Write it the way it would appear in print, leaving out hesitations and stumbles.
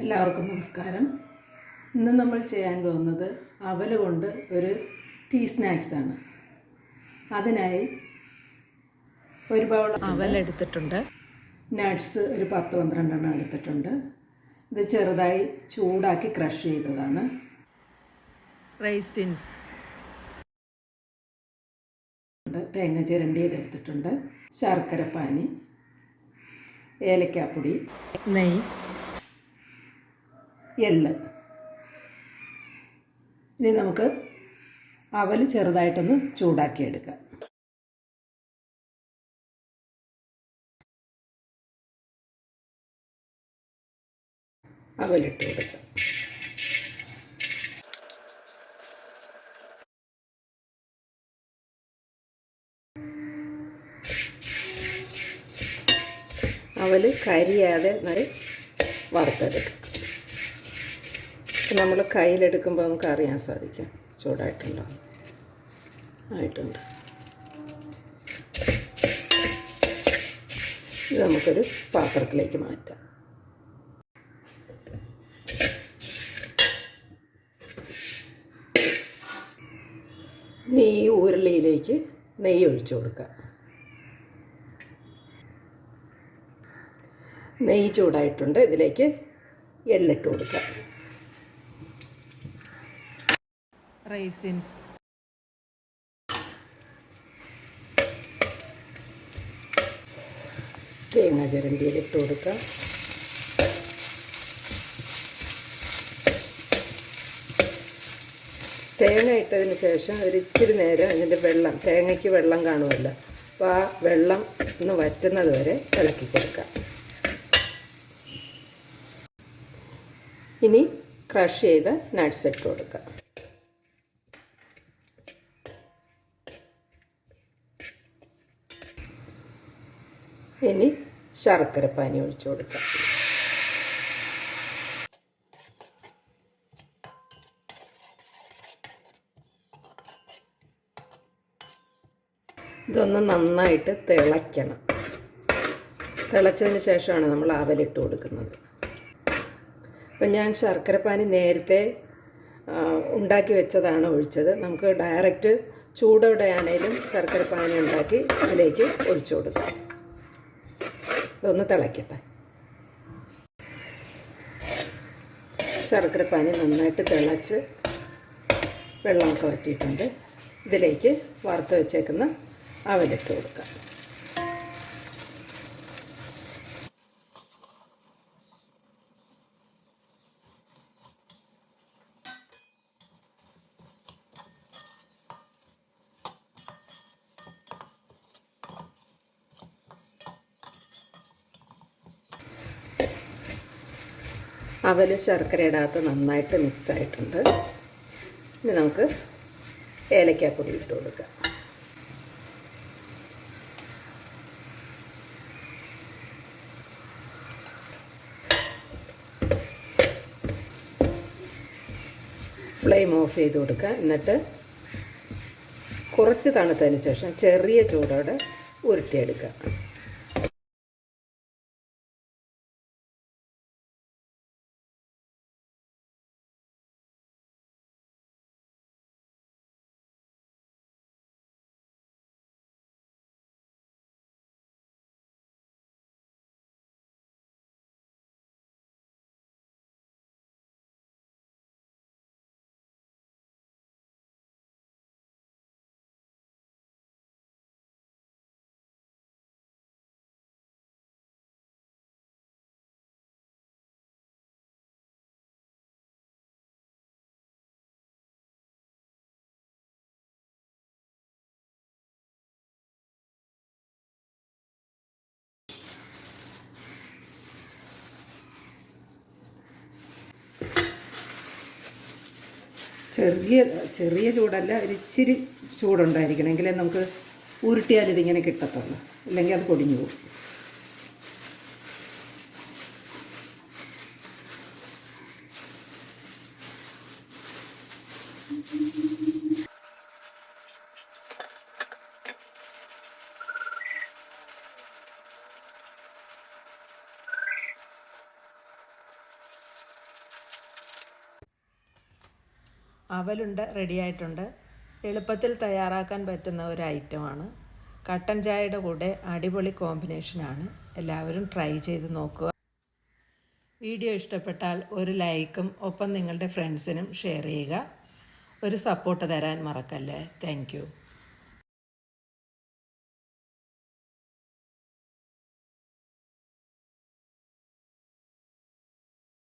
എല്ലാവർക്കും നമസ്കാരം. ഇന്ന് നമ്മൾ ചെയ്യാൻ പോകുന്നത് അവൽ കൊണ്ട് ഒരു ടീ സ്നാക്സാണ്. അതിനായി ഒരു ബൗൾ അവൽ എടുത്തിട്ടുണ്ട്. നട്ട്സ് ഒരു 10-12 എണ്ണം എടുത്തിട്ടുണ്ട്. ഇത് ചെറുതായി ചൂടാക്കി ക്രഷ് ചെയ്തതാണ്. റൈസിൻസ്, തേങ്ങ ചിരണ്ടിയതെടുത്തിട്ടുണ്ട്. ശർക്കരപ്പാനി, ഏലക്കാപ്പൊടി, നെയ്യ്, എള്ള്. ഇനി നമുക്ക് അവൽ ചെറുതായിട്ടൊന്ന് ചൂടാക്കിയെടുക്കാം. അവലിട്ട് കൊടുക്കാം. അവൽ കരിയാതെ നല്ല വറുത്തെടുക്കാം. നമ്മൾ കയ്യിലെടുക്കുമ്പോൾ നമുക്ക് അറിയാൻ സാധിക്കും ചൂടായിട്ടുണ്ടോ. ആയിട്ടുണ്ട്. ഇത് നമുക്കൊരു പാത്രത്തിലേക്ക് മാറ്റാം. ഇനി ഈ ഉരുളിയിലേക്ക് നെയ്യ് ഒഴിച്ചു കൊടുക്കാം. നെയ്യ് ചൂടായിട്ടുണ്ട്. ഇതിലേക്ക് എള്ളിട്ട് കൊടുക്കാം. റൈസിൻസ്, തേങ്ങ ചിരണ്ടിയിലിട്ട് കൊടുക്കാം. തേങ്ങ ഇട്ടതിന് ശേഷം ഒരു ഇച്ചിരി നേരം അതിൻ്റെ വെള്ളം, തേങ്ങയ്ക്ക് വെള്ളം കാണുമല്ലോ, അപ്പോൾ ആ വെള്ളം ഒന്ന് വറ്റുന്നത് വരെ ഇളക്കി കൊടുക്കാം. ഇനി ക്രഷ് ചെയ്ത നട്ട്സ് ഇട്ട് കൊടുക്കാം. ഇനി ശർക്കരപ്പാനി ഒഴിച്ചു കൊടുക്കാം. ഇതൊന്ന് നന്നായിട്ട് തിളയ്ക്കണം. തിളച്ചതിന് ശേഷമാണ് നമ്മൾ അവലിട്ട് കൊടുക്കുന്നത്. അപ്പം ഞാൻ ശർക്കരപ്പാനി നേരത്തെ ഉണ്ടാക്കി വെച്ചതാണ് ഒഴിച്ചത്. നമുക്ക് ഡയറക്റ്റ് ചൂടോടെയാണേലും ശർക്കരപ്പാനി ഉണ്ടാക്കി അതിലേക്ക് ഒഴിച്ചു കൊടുക്കാം. ഇതൊന്ന് തിളയ്ക്കട്ടെ. ശർക്കരപ്പാനി നന്നായിട്ട് തിളച്ച് വെള്ളമൊക്കെ വറ്റിയിട്ടുണ്ട്. ഇതിലേക്ക് വറുത്ത് വെച്ചേക്കുന്ന അവലിട്ട് കൊടുക്കാം. അവൽ ശർക്കരയുടെ അകത്ത് നന്നായിട്ട് മിക്സായിട്ടുണ്ട്. ഇനി നമുക്ക് ഏലക്കാപ്പൊടി ഇട്ട് കൊടുക്കാം. ഫ്ലെയിം ഓഫ് ചെയ്ത് കൊടുക്കുക. എന്നിട്ട് കുറച്ച് തണുത്തതിന് ശേഷം ചെറിയ ചൂടോടെ ഉരുട്ടിയെടുക്കുക. ചെറിയ ചൂടല്ല, ഒരിച്ചിരി ചൂടുണ്ടായിരിക്കണം. എങ്കിലേ നമുക്ക് ഉരുട്ടിയാൽ ഇതിങ്ങനെ കിട്ടത്തുള്ളൂ, അല്ലെങ്കിൽ അത് പൊടിഞ്ഞു പോകും. അവലുണ്ട റെഡിയായിട്ടുണ്ട്. എളുപ്പത്തിൽ തയ്യാറാക്കാൻ പറ്റുന്ന ഒരു ഐറ്റമാണ്. കട്ടൻ ചായയുടെ കൂടെ അടിപൊളി കോമ്പിനേഷനാണ്. എല്ലാവരും ട്രൈ ചെയ്ത് നോക്കുക. വീഡിയോ ഇഷ്ടപ്പെട്ടാൽ ഒരു ലൈക്കും ഒപ്പം നിങ്ങളുടെ ഫ്രണ്ട്സിനും ഷെയർ ചെയ്യുക. ഒരു സപ്പോർട്ട് തരാൻ മറക്കല്ലേ. Thank you.